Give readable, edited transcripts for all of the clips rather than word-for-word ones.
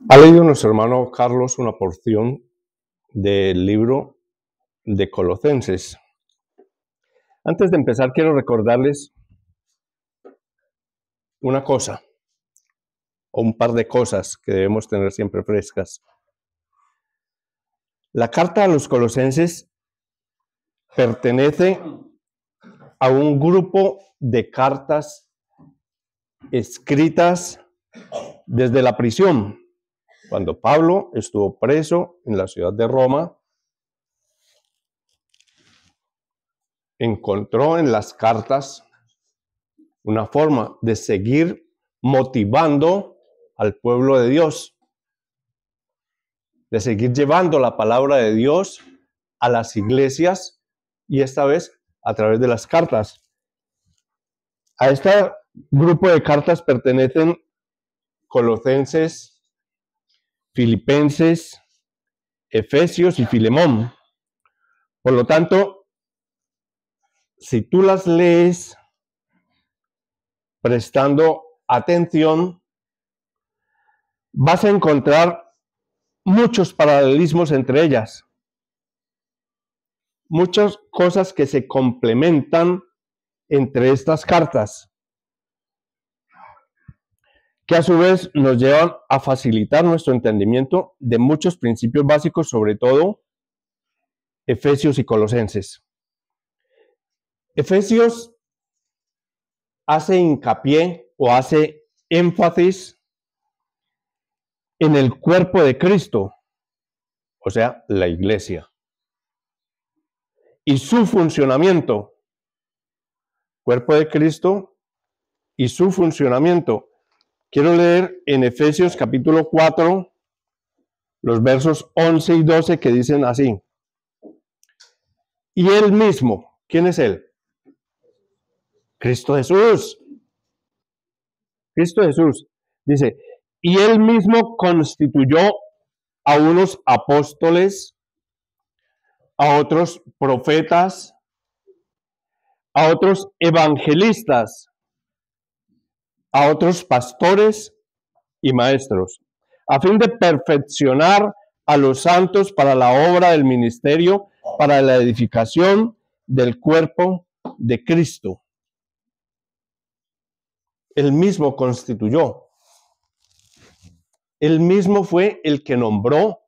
Ha leído nuestro hermano Carlos una porción del libro de Colosenses. Antes de empezar, quiero recordarles una cosa, o un par de cosas que debemos tener siempre frescas. La carta a los Colosenses pertenece a un grupo de cartas escritas desde la prisión. Cuando Pablo estuvo preso en la ciudad de Roma, encontró en las cartas una forma de seguir motivando al pueblo de Dios, de seguir llevando la palabra de Dios a las iglesias, y esta vez a través de las cartas. A este grupo de cartas pertenecen Colosenses, Filipenses, Efesios y Filemón. Por lo tanto, si tú las lees prestando atención, vas a encontrar muchos paralelismos entre ellas, muchas cosas que se complementan entre estas cartas, que a su vez nos llevan a facilitar nuestro entendimiento de muchos principios básicos, sobre todo Efesios y Colosenses. Efesios hace hincapié o hace énfasis en el cuerpo de Cristo, o sea, la iglesia, y su funcionamiento. Cuerpo de Cristo y su funcionamiento. Quiero leer en Efesios capítulo 4, los versos 11 y 12 que dicen así. Y él mismo, ¿quién es él? Cristo Jesús. Cristo Jesús. Dice, y él mismo constituyó a unos apóstoles, a otros profetas, a otros evangelistas, a otros pastores y maestros, a fin de perfeccionar a los santos para la obra del ministerio, para la edificación del cuerpo de Cristo. Él mismo constituyó. Él mismo fue el que nombró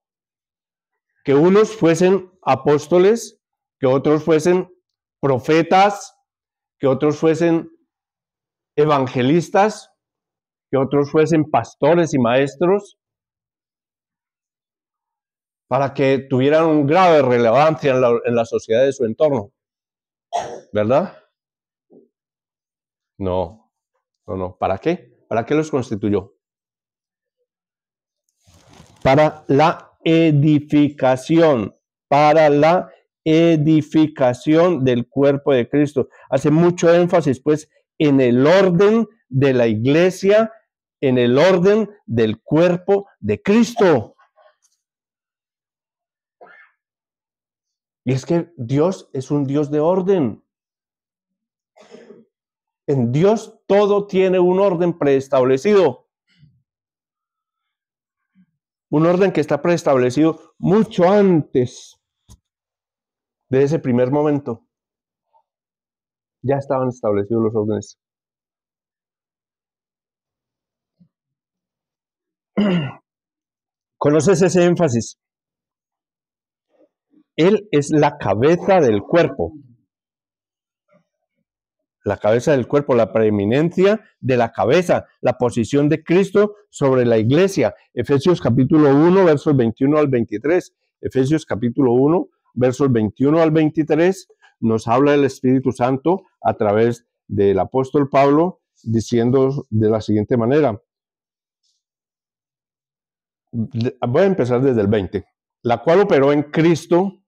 que unos fuesen apóstoles, que otros fuesen profetas, que otros fuesen evangelistas, que otros fuesen pastores y maestros, para que tuvieran un grado de relevancia en la sociedad de su entorno. ¿Verdad? No. ¿Para qué? ¿Para qué los constituyó? Para la edificación, del cuerpo de Cristo. Hace mucho énfasis, pues, en el orden de la iglesia, en el orden del cuerpo de Cristo. Y es que Dios es un Dios de orden. En Dios todo tiene un orden preestablecido. Un orden que está preestablecido mucho antes de ese primer momento. Ya estaban establecidos los órdenes. ¿Conoces ese énfasis? Él es la cabeza del cuerpo. La cabeza del cuerpo, la preeminencia de la cabeza, la posición de Cristo sobre la iglesia. Efesios capítulo 1, versos 21 al 23. Efesios capítulo 1, versos 21 al 23, nos habla del Espíritu Santo a través del apóstol Pablo, diciendo de la siguiente manera. Voy a empezar desde el 20. La cual operó en Cristo,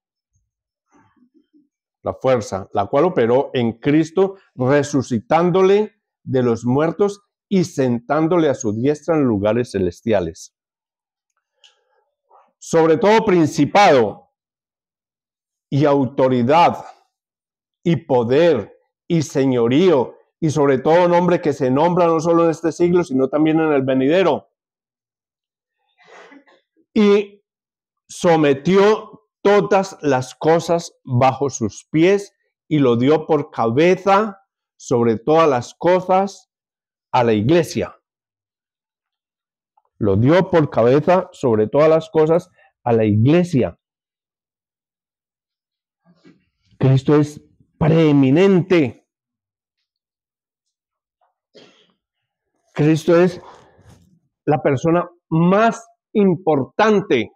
la fuerza, la cual operó en Cristo, resucitándole de los muertos y sentándole a su diestra en lugares celestiales. Sobre todo principado y autoridad y poder y señorío y sobre todo nombre que se nombra no solo en este siglo, sino también en el venidero. Y sometió todas las cosas bajo sus pies y lo dio por cabeza sobre todas las cosas a la iglesia. Lo dio por cabeza sobre todas las cosas a la iglesia. Cristo es preeminente. Cristo es la persona más importante.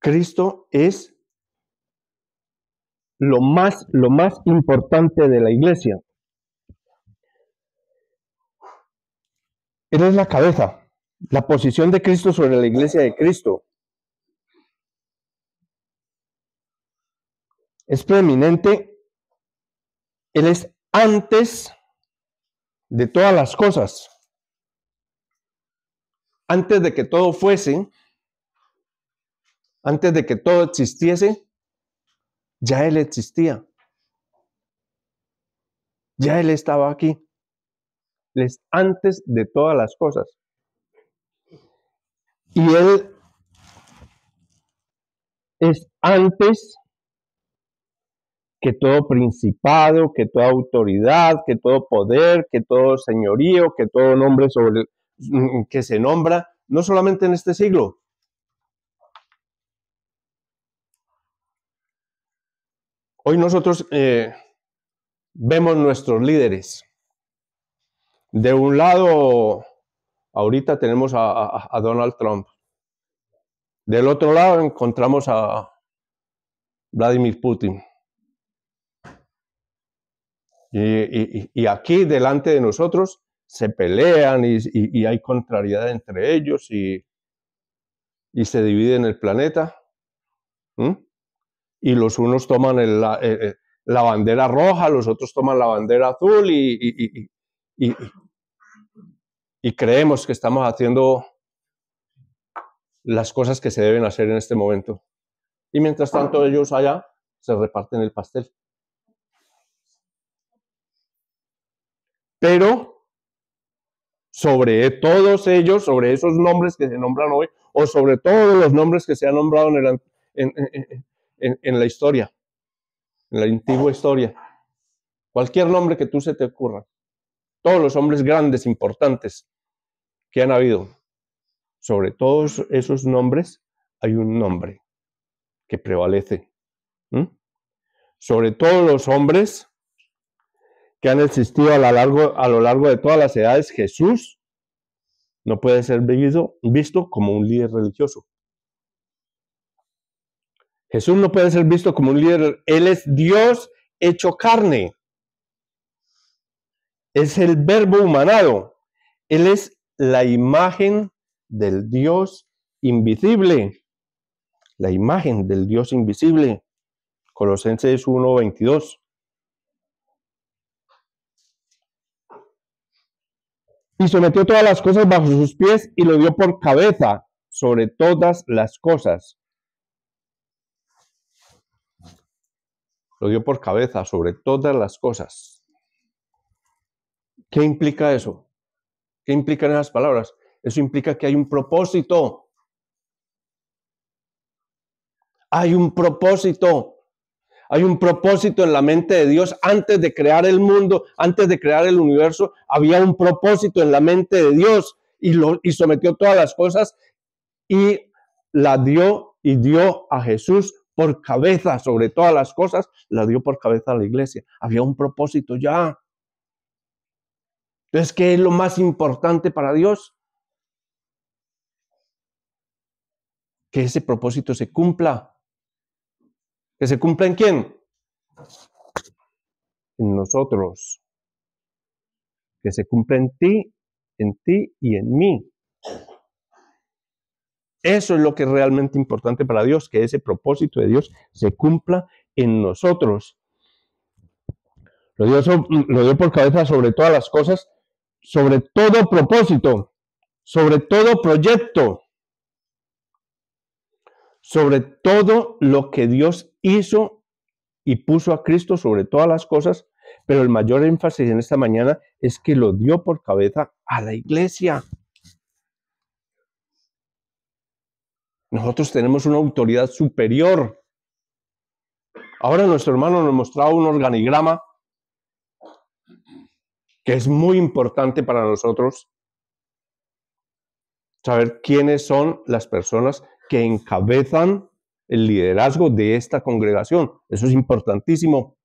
Cristo es lo más importante de la iglesia. Él es la cabeza, la posición de Cristo sobre la iglesia de Cristo. Es preeminente. Él es antes de todas las cosas. Antes de que todo fuese, antes de que todo existiese, ya Él existía. Ya Él estaba aquí. Él es antes de todas las cosas. Y Él es antes que todo principado, que toda autoridad, que todo poder, que todo señorío, que todo nombre sobre que se nombra, no solamente en este siglo. Hoy nosotros vemos nuestros líderes. De un lado, ahorita tenemos a Donald Trump. Del otro lado encontramos a Vladimir Putin. Y aquí delante de nosotros se pelean y hay contrariedad entre ellos y se dividen el planeta. Y los unos toman la bandera roja, los otros toman la bandera azul y creemos que estamos haciendo las cosas que se deben hacer en este momento. Y mientras tanto ellos allá se reparten el pastel. Pero sobre todos ellos, sobre esos nombres que se nombran hoy, o sobre todos los nombres que se han nombrado en la historia, en la antigua historia, cualquier nombre que tú se te ocurra, todos los hombres grandes, importantes que han habido, sobre todos esos nombres hay un nombre que prevalece. Sobre todos los hombres que han existido a lo largo de todas las edades, Jesús no puede ser visto como un líder religioso. Jesús no puede ser visto como un líder. Él es Dios hecho carne. Es el verbo humanado. Él es la imagen del Dios invisible. La imagen del Dios invisible. Colosenses 1:22. Y sometió todas las cosas bajo sus pies y lo dio por cabeza sobre todas las cosas. Lo dio por cabeza sobre todas las cosas. ¿Qué implica eso? ¿Qué implican esas palabras? Eso implica que hay un propósito. Hay un propósito. Hay un propósito en la mente de Dios. Antes de crear el mundo, antes de crear el universo, había un propósito en la mente de Dios y sometió todas las cosas y la dio y dio a Jesús por cabeza sobre todas las cosas, la dio por cabeza a la iglesia. Había un propósito ya. Entonces, ¿qué es lo más importante para Dios? Que ese propósito se cumpla. ¿Que se cumpla en quién? En nosotros. Que se cumpla en ti y en mí. Eso es lo que es realmente importante para Dios, que ese propósito de Dios se cumpla en nosotros. Lo dio por cabeza sobre todas las cosas, sobre todo propósito, sobre todo proyecto, sobre todo lo que Dios hizo y puso a Cristo sobre todas las cosas, pero el mayor énfasis en esta mañana es que lo dio por cabeza a la iglesia. Nosotros tenemos una autoridad superior. Ahora nuestro hermano nos mostraba un organigrama que es muy importante para nosotros saber quiénes son las personas que encabezan el liderazgo de esta congregación. Eso es importantísimo.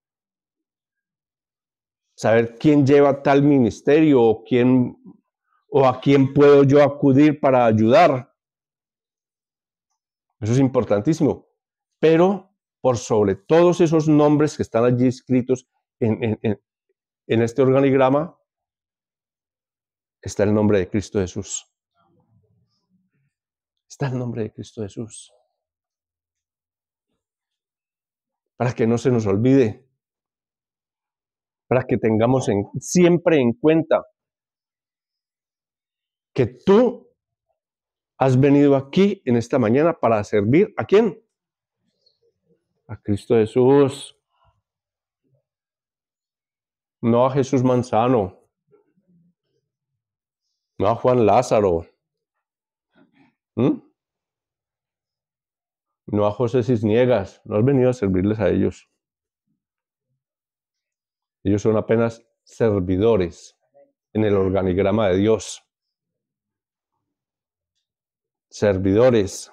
Saber quién lleva tal ministerio o a quién puedo yo acudir para ayudar. Eso es importantísimo. Pero por sobre todos esos nombres que están allí escritos en este organigrama, está el nombre de Cristo Jesús. Está el nombre de Cristo Jesús. Para que no se nos olvide. Para que tengamos siempre en cuenta que tú has venido aquí en esta mañana para servir ¿a quién? A Cristo Jesús. No a Jesús Manzano. No a Juan Lázaro. No a José Cisniegas. No has venido a servirles a ellos. Ellos son apenas servidores en el organigrama de Dios. Servidores.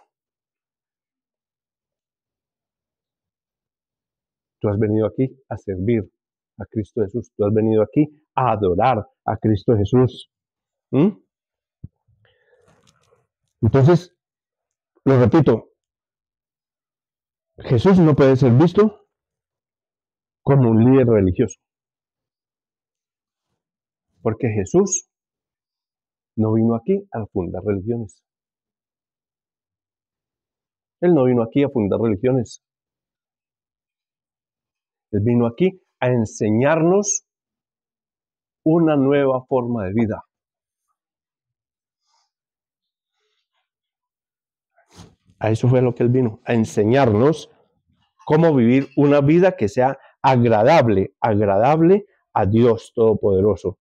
Tú has venido aquí a servir a Cristo Jesús. Tú has venido aquí a adorar a Cristo Jesús. Entonces, lo repito, Jesús no puede ser visto como un líder religioso. Porque Jesús no vino aquí a fundar religiones. Él no vino aquí a fundar religiones. Él vino aquí a enseñarnos una nueva forma de vida. A eso fue lo que Él vino, a enseñarnos cómo vivir una vida que sea agradable a Dios Todopoderoso.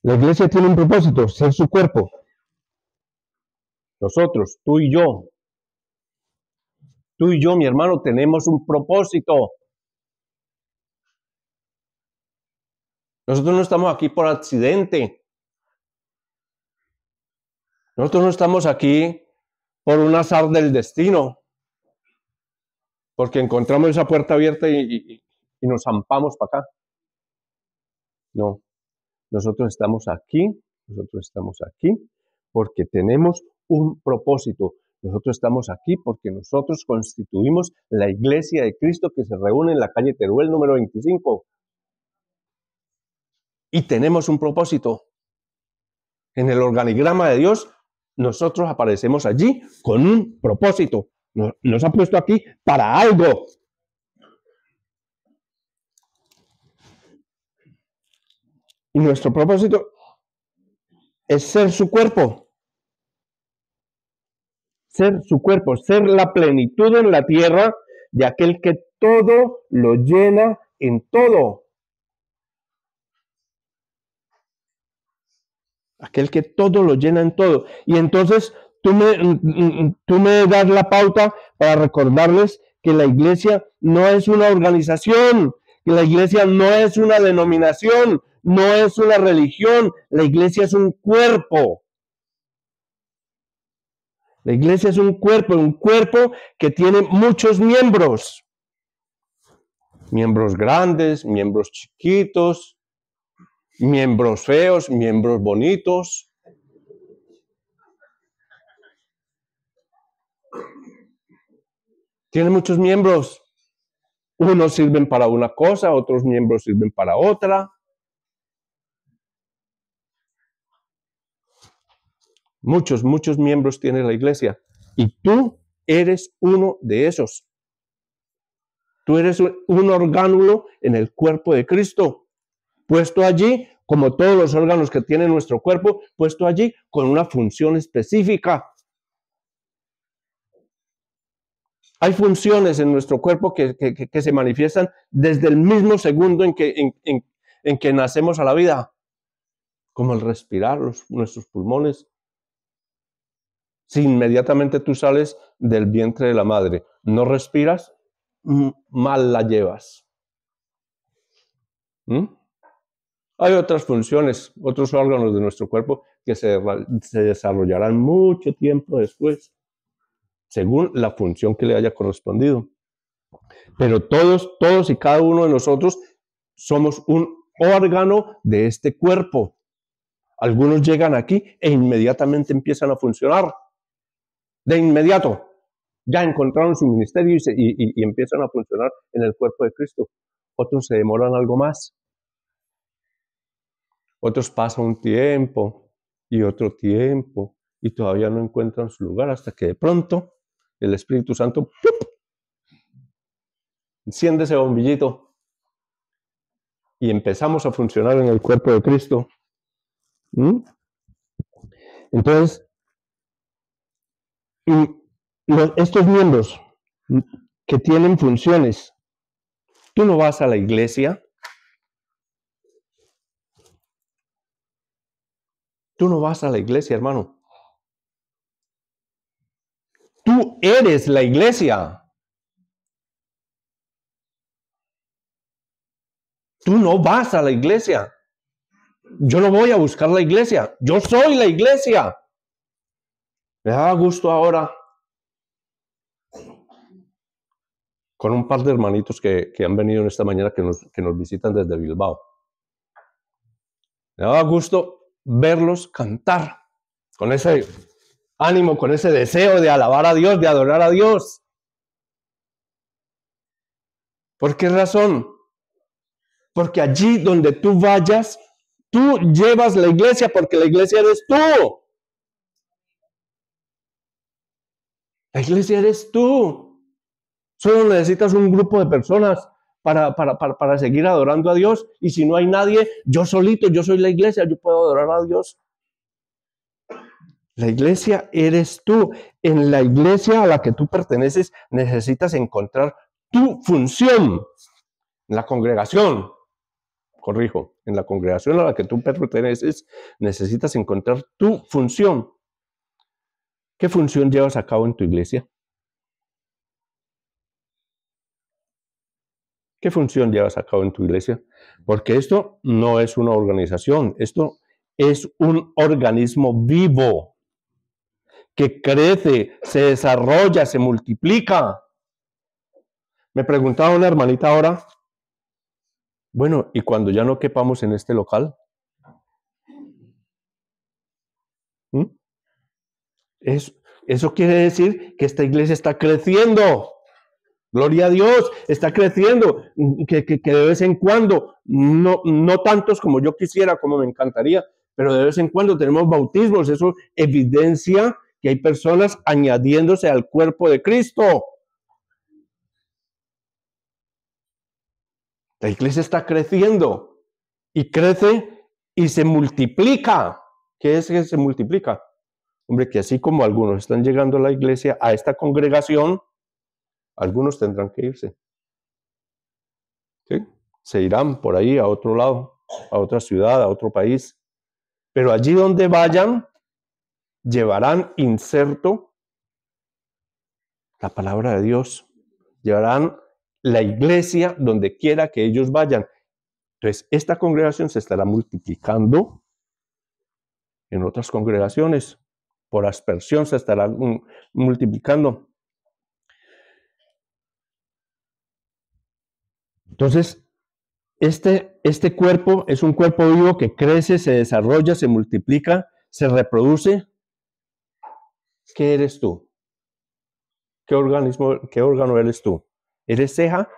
La iglesia tiene un propósito, ser su cuerpo. Nosotros, tú y yo, mi hermano, tenemos un propósito. Nosotros no estamos aquí por accidente. Nosotros no estamos aquí por un azar del destino, porque encontramos esa puerta abierta y nos zampamos para acá. No, nosotros estamos aquí porque tenemos un propósito. Nosotros estamos aquí porque nosotros constituimos la iglesia de Cristo que se reúne en la calle Teruel número 25. Y tenemos un propósito. En el organigrama de Dios, nosotros aparecemos allí con un propósito. Nos ha puesto aquí para algo. Y nuestro propósito es ser su cuerpo. Ser su cuerpo, ser la plenitud en la tierra de aquel que todo lo llena en todo. Aquel que todo lo llena en todo. Y entonces tú me das la pauta para recordarles que la iglesia no es una organización, que la iglesia no es una denominación, no es una religión, la iglesia es un cuerpo. La iglesia es un cuerpo que tiene muchos miembros. Miembros grandes, miembros chiquitos, miembros feos, miembros bonitos. Tiene muchos miembros. Unos sirven para una cosa, otros miembros sirven para otra. Muchos miembros tiene la iglesia. Y tú eres uno de esos. Tú eres un orgánulo en el cuerpo de Cristo. Puesto allí, como todos los órganos que tiene nuestro cuerpo, puesto allí con una función específica. Hay funciones en nuestro cuerpo que se manifiestan desde el mismo segundo en que nacemos a la vida, como el respirar, nuestros pulmones. Si inmediatamente tú sales del vientre de la madre, no respiras, mal la llevas. ¿Mm? Hay otras funciones, otros órganos de nuestro cuerpo que se desarrollarán mucho tiempo después, según la función que le haya correspondido. Pero todos y cada uno de nosotros somos un órgano de este cuerpo. Algunos llegan aquí e inmediatamente empiezan a funcionar. De inmediato. Ya encontraron su ministerio y empiezan a funcionar en el cuerpo de Cristo. Otros se demoran algo más. Otros pasan un tiempo y otro tiempo y todavía no encuentran su lugar hasta que de pronto el Espíritu Santo ¡pup! Enciende ese bombillito y empezamos a funcionar en el cuerpo de Cristo. ¿Mm? Entonces, estos miembros que tienen funciones, tú no vas a la iglesia, hermano. Tú eres la iglesia. Tú no vas a la iglesia. Yo no voy a buscar la iglesia. Yo soy la iglesia. Me da gusto ahora con un par de hermanitos que han venido en esta mañana que nos visitan desde Bilbao. Me da gusto verlos cantar con ese ánimo, con ese deseo de alabar a Dios, de adorar a Dios. ¿Por qué razón? Porque allí donde tú vayas, tú llevas la iglesia, porque la iglesia eres tú. La iglesia eres tú. Solo necesitas un grupo de personas para seguir adorando a Dios. Y si no hay nadie, yo solito, yo soy la iglesia, yo puedo adorar a Dios. La iglesia eres tú. En la iglesia a la que tú perteneces necesitas encontrar tu función. En la congregación, corrijo, en la congregación a la que tú perteneces necesitas encontrar tu función. ¿Qué función llevas a cabo en tu iglesia? ¿Qué función llevas a cabo en tu iglesia? Porque esto no es una organización, esto es un organismo vivo que crece, se desarrolla, se multiplica. Me preguntaba una hermanita ahora, bueno, ¿y cuando ya no quepamos en este local? ¿Mm? Eso quiere decir que esta iglesia está creciendo. Gloria a Dios, está creciendo, que de vez en cuando, no tantos como yo quisiera, como me encantaría, pero de vez en cuando tenemos bautismos. Eso evidencia que hay personas añadiéndose al cuerpo de Cristo. La iglesia está creciendo y crece y se multiplica. ¿Qué es que se multiplica? Hombre, que así como algunos están llegando a la iglesia, a esta congregación, algunos tendrán que irse. ¿Sí? Se irán por ahí a otro lado, a otra ciudad, a otro país. Pero allí donde vayan, llevarán inserto la palabra de Dios. Llevarán la iglesia donde quiera que ellos vayan. Entonces, esta congregación se estará multiplicando en otras congregaciones. Por aspersión se estará multiplicando. Entonces, este cuerpo es un cuerpo vivo que crece, se desarrolla, se multiplica, se reproduce. ¿Qué eres tú? ¿Qué órgano eres tú? ¿Eres ceja?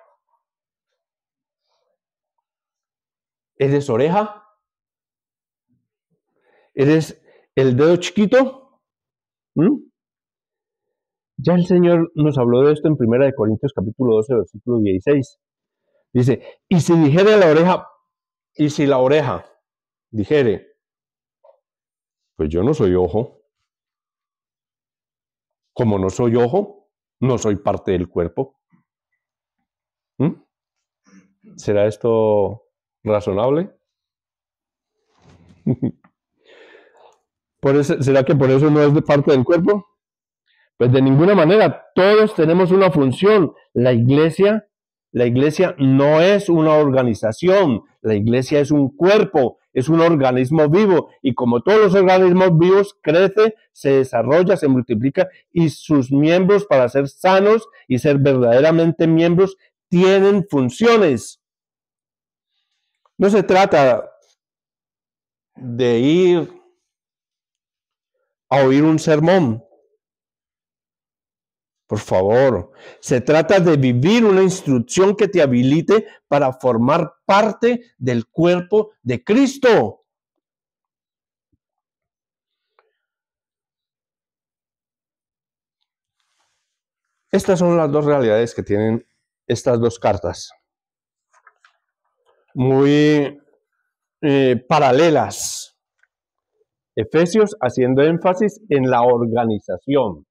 ¿Eres oreja? ¿Eres el dedo chiquito? ¿Mm? Ya el Señor nos habló de esto en 1 Corintios capítulo 12, versículo 16. Dice, y si dijere la oreja, y si la oreja dijere, pues yo no soy ojo. Como no soy ojo, no soy parte del cuerpo. ¿Será esto razonable? ¿Será que por eso no es de parte del cuerpo? Pues de ninguna manera, todos tenemos una función. La iglesia no es una organización, la iglesia es un cuerpo, es un organismo vivo, y como todos los organismos vivos, crece, se desarrolla, se multiplica, y sus miembros, para ser sanos y ser verdaderamente miembros, tienen funciones. No se trata de ir a oír un sermón. Por favor, se trata de vivir una instrucción que te habilite para formar parte del cuerpo de Cristo. Estas son las dos realidades que tienen estas dos cartas. Muy paralelas. Efesios haciendo énfasis en la organización.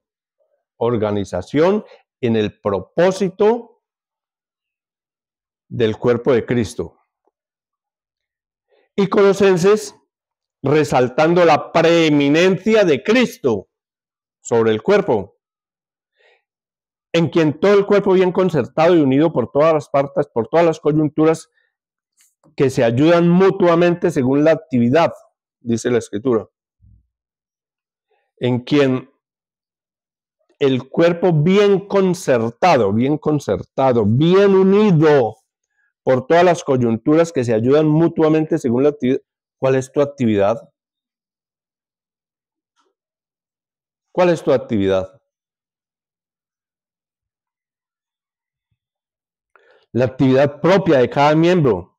Organización en el propósito del cuerpo de Cristo. Y Colosenses resaltando la preeminencia de Cristo sobre el cuerpo, en quien todo el cuerpo bien concertado y unido por todas las partes, por todas las coyunturas que se ayudan mutuamente según la actividad, dice la Escritura, en quien el cuerpo bien concertado, bien unido por todas las coyunturas que se ayudan mutuamente según la actividad. ¿Cuál es tu actividad? ¿Cuál es tu actividad? La actividad propia de cada miembro.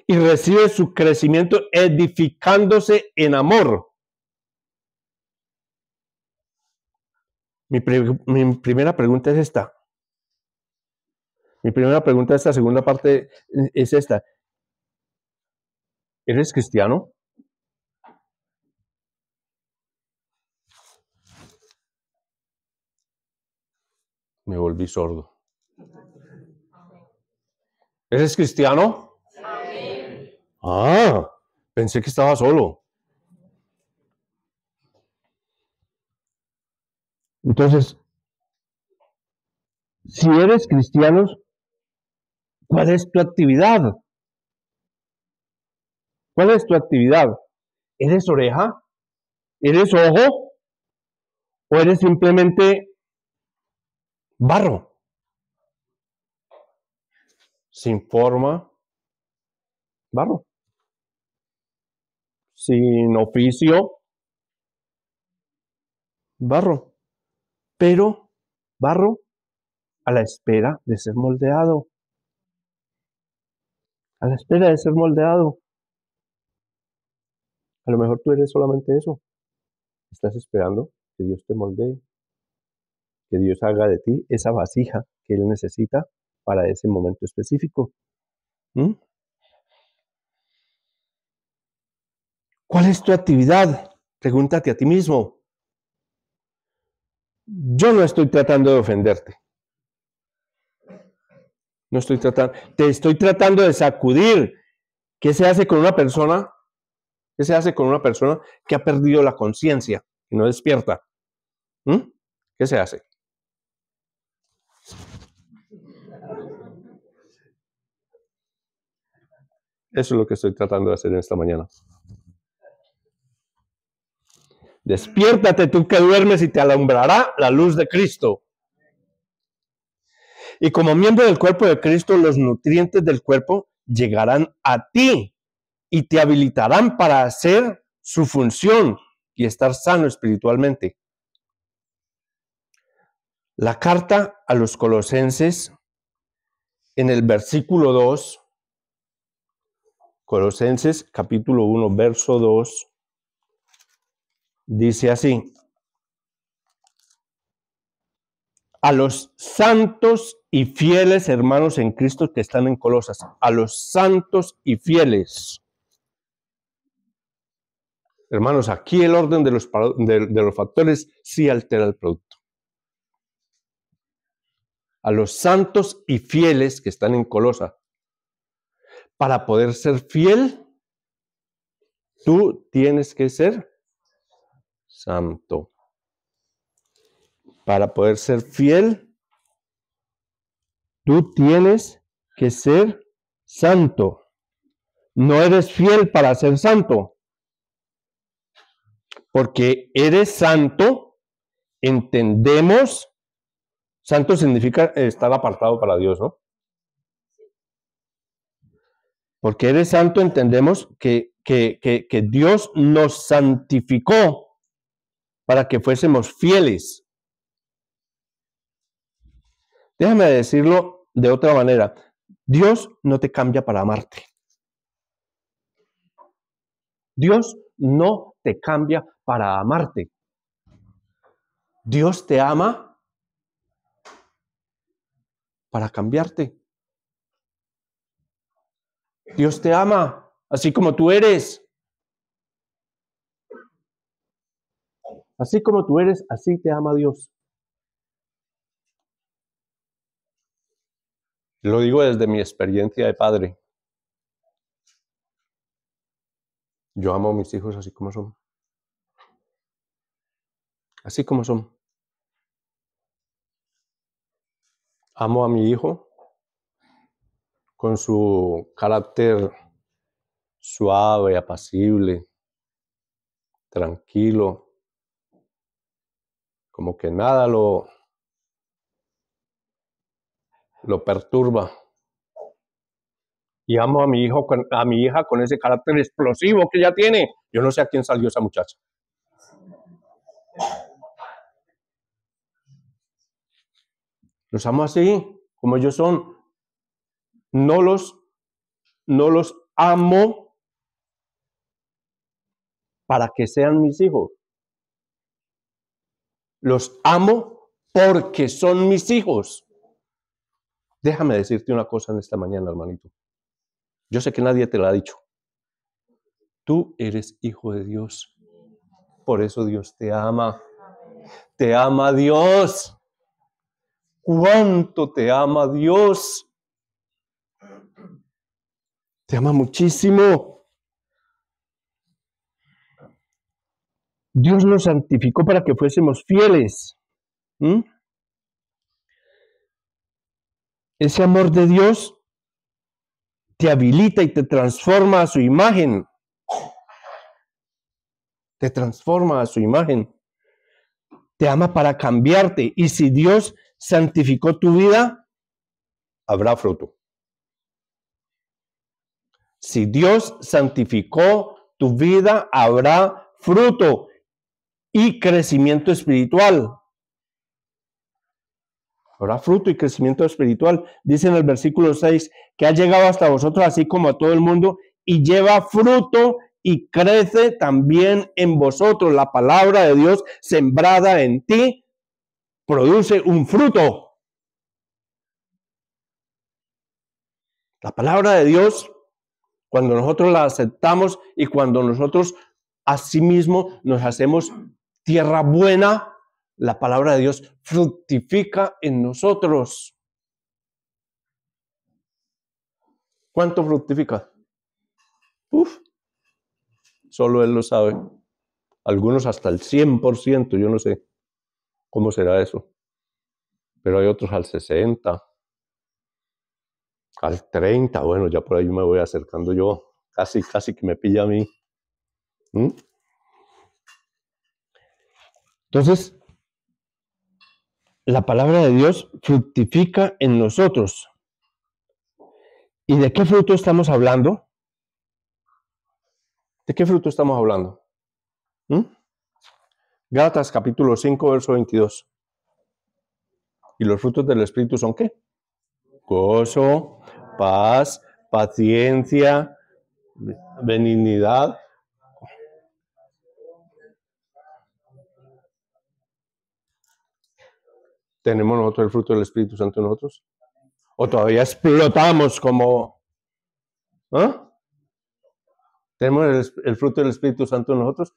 Y recibe su crecimiento edificándose en amor. Mi primera pregunta es esta. Mi primera pregunta de esta segunda parte es esta. ¿Eres cristiano? Me volví sordo. ¿Eres cristiano? Ah, pensé que estaba solo. Entonces, si eres cristiano, ¿cuál es tu actividad? ¿Cuál es tu actividad? ¿Eres oreja? ¿Eres ojo? ¿O eres simplemente barro? Sin forma, barro. Sin oficio, barro. Pero barro a la espera de ser moldeado. A la espera de ser moldeado. A lo mejor tú eres solamente eso. Estás esperando que Dios te moldee, que Dios haga de ti esa vasija que Él necesita para ese momento específico. ¿Cuál es tu actividad? Pregúntate a ti mismo. Yo no estoy tratando de ofenderte. No estoy tratando, te estoy tratando de sacudir. ¿Qué se hace con una persona? ¿Qué se hace con una persona que ha perdido la conciencia y no despierta? ¿Qué se hace? Eso es lo que estoy tratando de hacer en esta mañana. Despiértate tú que duermes y te alumbrará la luz de Cristo. Y como miembro del cuerpo de Cristo, los nutrientes del cuerpo llegarán a ti y te habilitarán para hacer su función y estar sano espiritualmente. La carta a los Colosenses, en el versículo 2, Colosenses capítulo 1, verso 2, dice así: a los santos y fieles hermanos en Cristo que están en Colosas, a los santos y fieles. Hermanos, aquí el orden de los factores sí altera el producto. a los santos y fieles que están en Colosa. Para poder ser fiel, tú tienes que ser santo. Para poder ser fiel, tú tienes que ser santo. No eres fiel para ser santo. Porque eres santo, entendemos. Santo significa estar apartado para Dios, ¿no? Porque eres santo, entendemos que Dios nos santificó para que fuésemos fieles. Déjame decirlo de otra manera. Dios no te cambia para amarte. Dios no te cambia para amarte. Dios te ama para cambiarte. Dios te ama así como tú eres. Así como tú eres, así te ama Dios. Lo digo desde mi experiencia de padre. Yo amo a mis hijos así como son. Así como son. Amo a mi hijo con su carácter suave, apacible, tranquilo, como que nada lo perturba. Y amo a mi hija con ese carácter explosivo que ella tiene. Yo no sé a quién salió esa muchacha. Los amo así, como ellos son. No los amo para que sean mis hijos. Los amo porque son mis hijos. Déjame decirte una cosa en esta mañana, hermanito. Yo sé que nadie te lo ha dicho. Tú eres hijo de Dios. Por eso Dios te ama. Te ama Dios. ¿Cuánto te ama Dios? Te ama muchísimo. Dios nos santificó para que fuésemos fieles. Ese amor de Dios te habilita y te transforma a su imagen. Te transforma a su imagen. Te ama para cambiarte. Y si Dios santificó tu vida, habrá fruto. Si Dios santificó tu vida, habrá fruto y crecimiento espiritual. Habrá fruto y crecimiento espiritual. Dice en el versículo 6 que ha llegado hasta vosotros así como a todo el mundo y lleva fruto y crece también en vosotros. La palabra de Dios sembrada en ti produce un fruto. La palabra de Dios, cuando nosotros la aceptamos y cuando nosotros asimismo nos hacemos tierra buena, la palabra de Dios fructifica en nosotros. ¿Cuánto fructifica? Solo Él lo sabe. Algunos hasta el 100%, yo no sé cómo será eso. Pero hay otros al 60%, al 30%. Bueno, ya por ahí me voy acercando yo. Casi que me pilla a mí. Entonces, la palabra de Dios fructifica en nosotros. ¿Y de qué fruto estamos hablando? ¿De qué fruto estamos hablando? Gálatas capítulo 5, verso 22. ¿Y los frutos del Espíritu son qué? Gozo, paz, paciencia, benignidad. ¿Tenemos nosotros el fruto del Espíritu Santo en nosotros? ¿O todavía explotamos como... ¿Tenemos el fruto del Espíritu Santo en nosotros?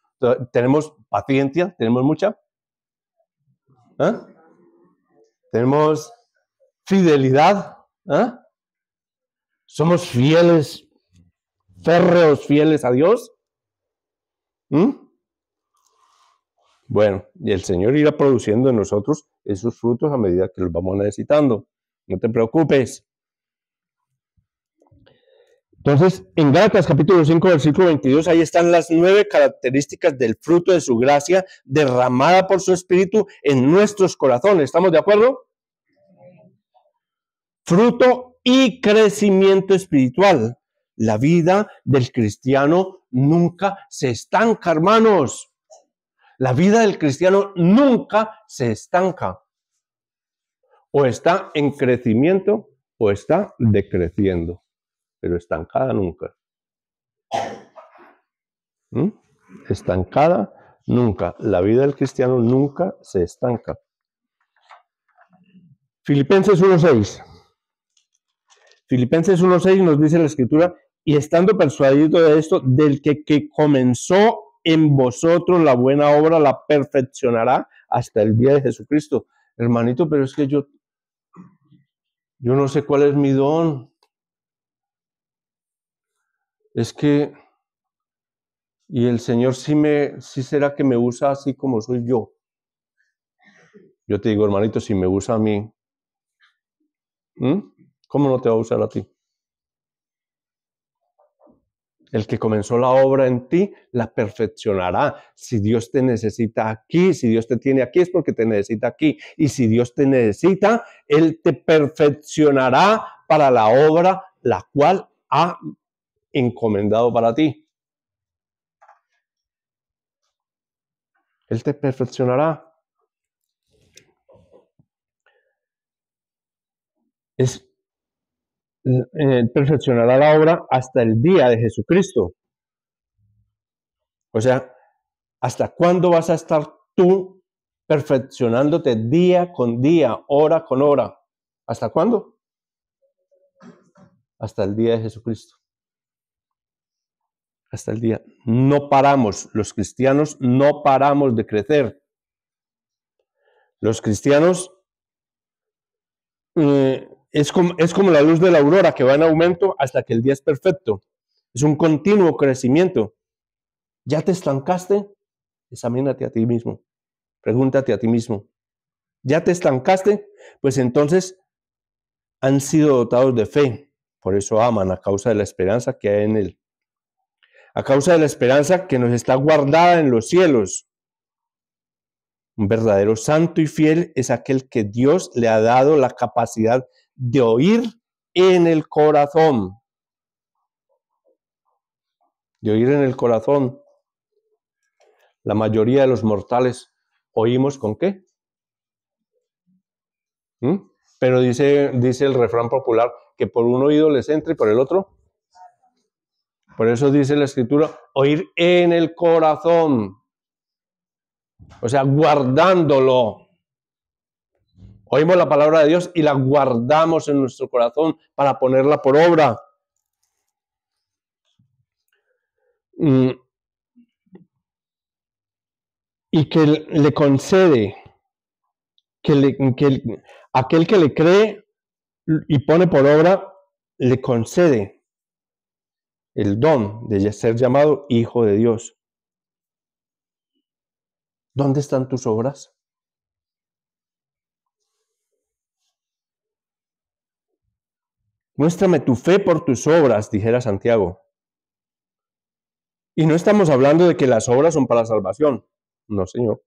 ¿Tenemos paciencia? ¿Tenemos mucha? ¿Tenemos fidelidad. ¿Ah? ¿Somos fieles, férreos, fieles a Dios? Bueno, y el Señor irá produciendo en nosotros esos frutos a medida que los vamos necesitando. No te preocupes. Entonces, en Gálatas capítulo 5, versículo 22, ahí están las 9 características del fruto de su gracia derramada por su Espíritu en nuestros corazones. ¿Estamos de acuerdo? Fruto y crecimiento espiritual. La vida del cristiano nunca se estanca, hermanos. La vida del cristiano nunca se estanca. O está en crecimiento o está decreciendo, pero estancada nunca. Estancada nunca. La vida del cristiano nunca se estanca. Filipenses 1:6. Filipenses 1:6 nos dice la Escritura, y estando persuadido de esto, del que comenzó en vosotros la buena obra, la perfeccionará hasta el día de Jesucristo. Hermanito, pero es que yo no sé cuál es mi don. Es que, y el Señor sí será que me usa así como soy yo. Yo te digo, hermanito, si me usa a mí, ¿cómo no te va a usar a ti? El que comenzó la obra en ti, la perfeccionará. Si Dios te necesita aquí, si Dios te tiene aquí, es porque te necesita aquí. Y si Dios te necesita, Él te perfeccionará para la obra la cual ha encomendado para ti. Él te perfeccionará. Perfeccionará la obra hasta el día de Jesucristo. O sea, ¿hasta cuándo vas a estar tú perfeccionándote día con día, hora con hora? ¿Hasta cuándo? Hasta el día de Jesucristo. Hasta el día. No paramos, los cristianos no paramos de crecer. Los cristianos es como la luz de la aurora que va en aumento hasta que el día es perfecto. Es un continuo crecimiento. ¿Ya te estancaste? Examínate a ti mismo. Pregúntate a ti mismo. ¿Ya te estancaste? Pues entonces han sido dotados de fe. Por eso aman a causa de la esperanza que hay en él. A causa de la esperanza que nos está guardada en los cielos. Un verdadero santo y fiel es aquel que Dios le ha dado la capacidad de oír en el corazón. De oír en el corazón. La mayoría de los mortales oímos ¿con qué? Pero dice el refrán popular que por un oído les entra y por el otro. Por eso dice la Escritura, oír en el corazón. O sea, guardándolo. Oímos la palabra de Dios y la guardamos en nuestro corazón para ponerla por obra. Y que le concede, aquel que le cree y pone por obra, le concede el don de ser llamado hijo de Dios. ¿Dónde están tus obras? Muéstrame tu fe por tus obras, dijera Santiago. Y no estamos hablando de que las obras son para la salvación. No, Señor.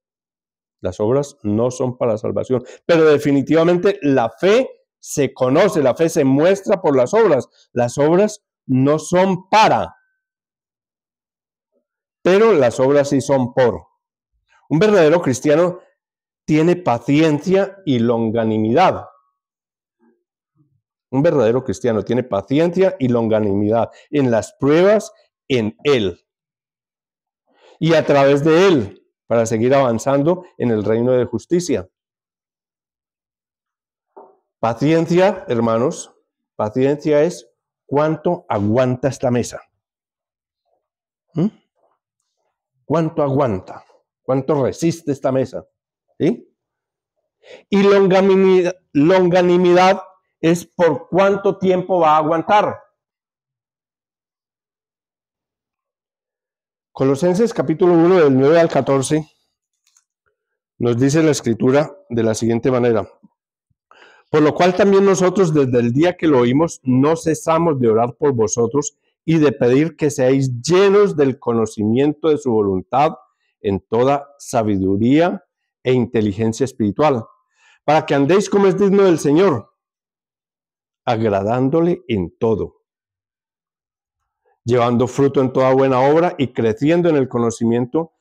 Las obras no son para la salvación. Pero definitivamente la fe se conoce, la fe se muestra por las obras. Las obras no son para, pero las obras sí son por. Un verdadero cristiano tiene paciencia y longanimidad. Un verdadero cristiano tiene paciencia y longanimidad en las pruebas en él y a través de él para seguir avanzando en el reino de justicia. Paciencia, hermanos, paciencia es cuánto aguanta esta mesa. ¿Cuánto aguanta? ¿Cuánto resiste esta mesa? ¿Sí? Y longanimidad es por cuánto tiempo va a aguantar. Colosenses capítulo 1 del 9 al 14 nos dice la escritura de la siguiente manera: por lo cual también nosotros desde el día que lo oímos no cesamos de orar por vosotros y de pedir que seáis llenos del conocimiento de su voluntad en toda sabiduría e inteligencia espiritual, para que andéis como es digno del Señor, agradándole en todo, llevando fruto en toda buena obra y creciendo en el conocimiento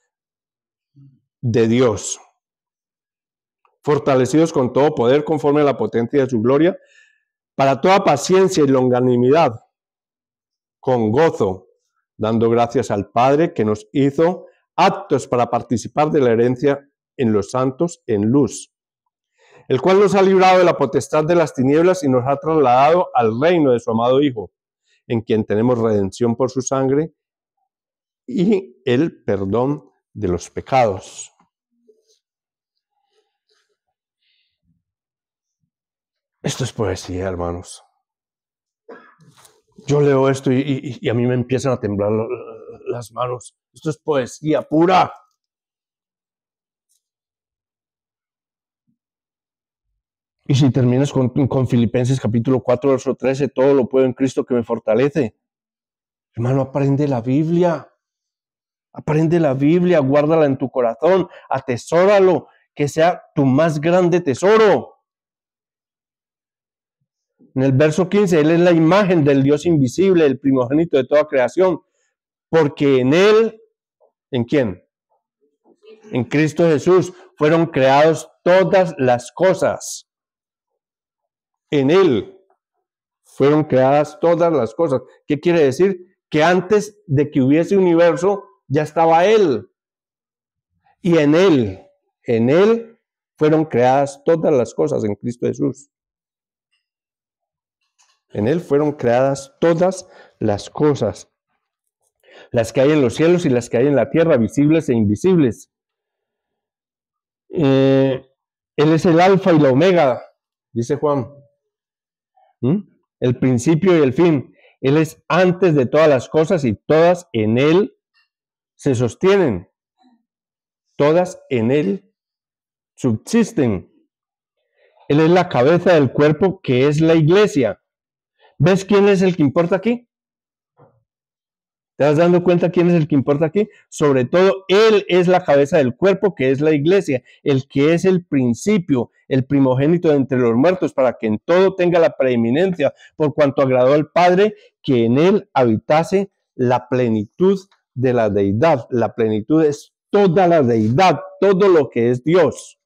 de Dios, fortalecidos con todo poder conforme a la potencia de su gloria, para toda paciencia y longanimidad, con gozo, dando gracias al Padre que nos hizo aptos para participar de la herencia en los santos en luz, el cual nos ha librado de la potestad de las tinieblas y nos ha trasladado al reino de su amado Hijo, en quien tenemos redención por su sangre y el perdón de los pecados. Esto es poesía, hermanos. Yo leo esto y a mí me empiezan a temblar las manos. Esto es poesía pura. Y si terminas con Filipenses capítulo 4, verso 13, todo lo puedo en Cristo que me fortalece. Hermano, aprende la Biblia. Aprende la Biblia, guárdala en tu corazón, atesóralo, que sea tu más grande tesoro. En el verso 15, Él es la imagen del Dios invisible, el primogénito de toda creación, porque en Él, ¿en quién? En Cristo Jesús fueron creadas todas las cosas. En Él fueron creadas todas las cosas. ¿Qué quiere decir? Que antes de que hubiese universo, ya estaba Él. Y en Él fueron creadas todas las cosas en Cristo Jesús. En Él fueron creadas todas las cosas, las que hay en los cielos y las que hay en la tierra, visibles e invisibles. Él es el alfa y la omega, dice Juan. El principio y el fin. Él es antes de todas las cosas y todas en Él se sostienen. Todas en Él subsisten. Él es la cabeza del cuerpo que es la iglesia. ¿Ves quién es el que importa aquí? ¿Te vas dando cuenta quién es el que importa aquí? Sobre todo, Él es la cabeza del cuerpo que es la iglesia, el que es el principio, el primogénito de entre los muertos, para que en todo tenga la preeminencia, por cuanto agradó al Padre que en Él habitase la plenitud de la deidad. La plenitud es toda la deidad, todo lo que es Dios.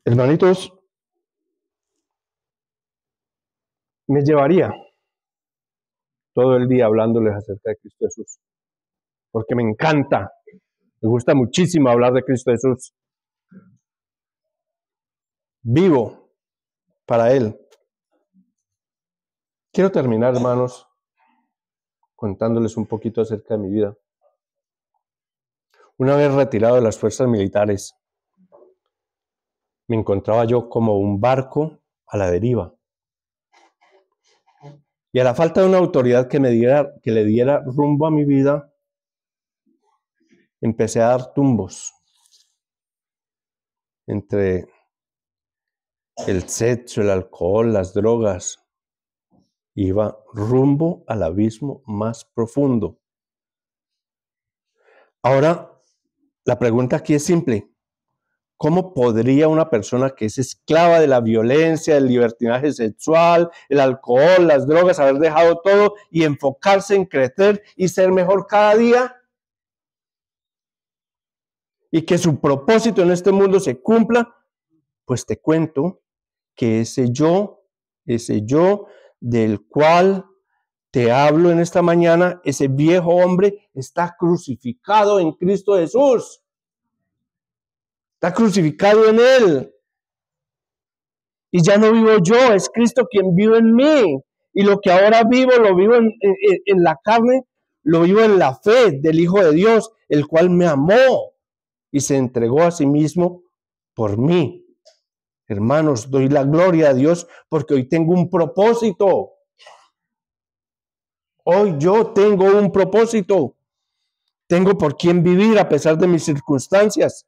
Hermanitos, me llevaría todo el día hablándoles acerca de Cristo Jesús, porque me encanta, me gusta muchísimo hablar de Cristo Jesús. Vivo para Él. Quiero terminar, hermanos, contándoles un poquito acerca de mi vida. Una vez retirado de las fuerzas militares, me encontraba yo como un barco a la deriva. Y a la falta de una autoridad que le diera rumbo a mi vida, empecé a dar tumbos entre el sexo, el alcohol, las drogas. Iba rumbo al abismo más profundo. Ahora, la pregunta aquí es simple. ¿Cómo podría una persona que es esclava de la violencia, del libertinaje sexual, el alcohol, las drogas, haber dejado todo y enfocarse en crecer y ser mejor cada día? Y que su propósito en este mundo se cumpla. Pues te cuento que ese yo del cual te hablo en esta mañana, ese viejo hombre está crucificado en Cristo Jesús. Está crucificado en Él. Y ya no vivo yo, es Cristo quien vive en mí. Y lo que ahora vivo, lo vivo en la carne, lo vivo en la fe del Hijo de Dios, el cual me amó y se entregó a sí mismo por mí. Hermanos, doy la gloria a Dios porque hoy tengo un propósito. Hoy yo tengo un propósito. Tengo por quién vivir a pesar de mis circunstancias.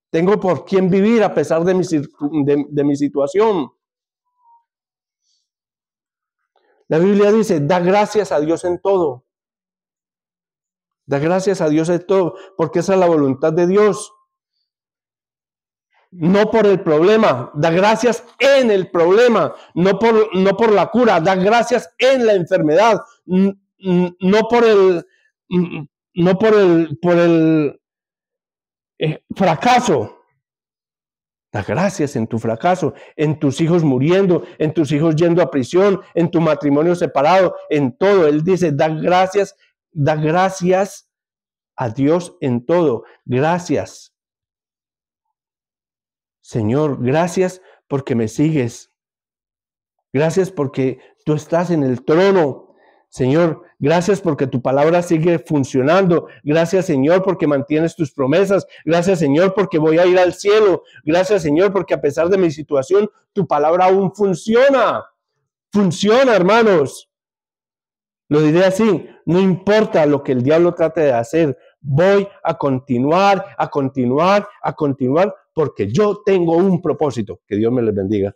Tengo por quién vivir a pesar de mi situación. La Biblia dice, da gracias a Dios en todo. Da gracias a Dios en todo, porque esa es la voluntad de Dios. No por el problema, da gracias en el problema, no por la cura, da gracias en la enfermedad, no por el fracaso. Da gracias en tu fracaso, en tus hijos muriendo, en tus hijos yendo a prisión, en tu matrimonio separado, en todo. Él dice, da gracias a Dios en todo. Gracias. Señor, gracias porque me sigues. Gracias porque tú estás en el trono. Señor, gracias porque tu palabra sigue funcionando. Gracias, Señor, porque mantienes tus promesas. Gracias, Señor, porque voy a ir al cielo. Gracias, Señor, porque a pesar de mi situación, tu palabra aún funciona. Funciona, hermanos. Lo diré así, no importa lo que el diablo trate de hacer, voy a continuar, porque yo tengo un propósito. Que Dios me les bendiga.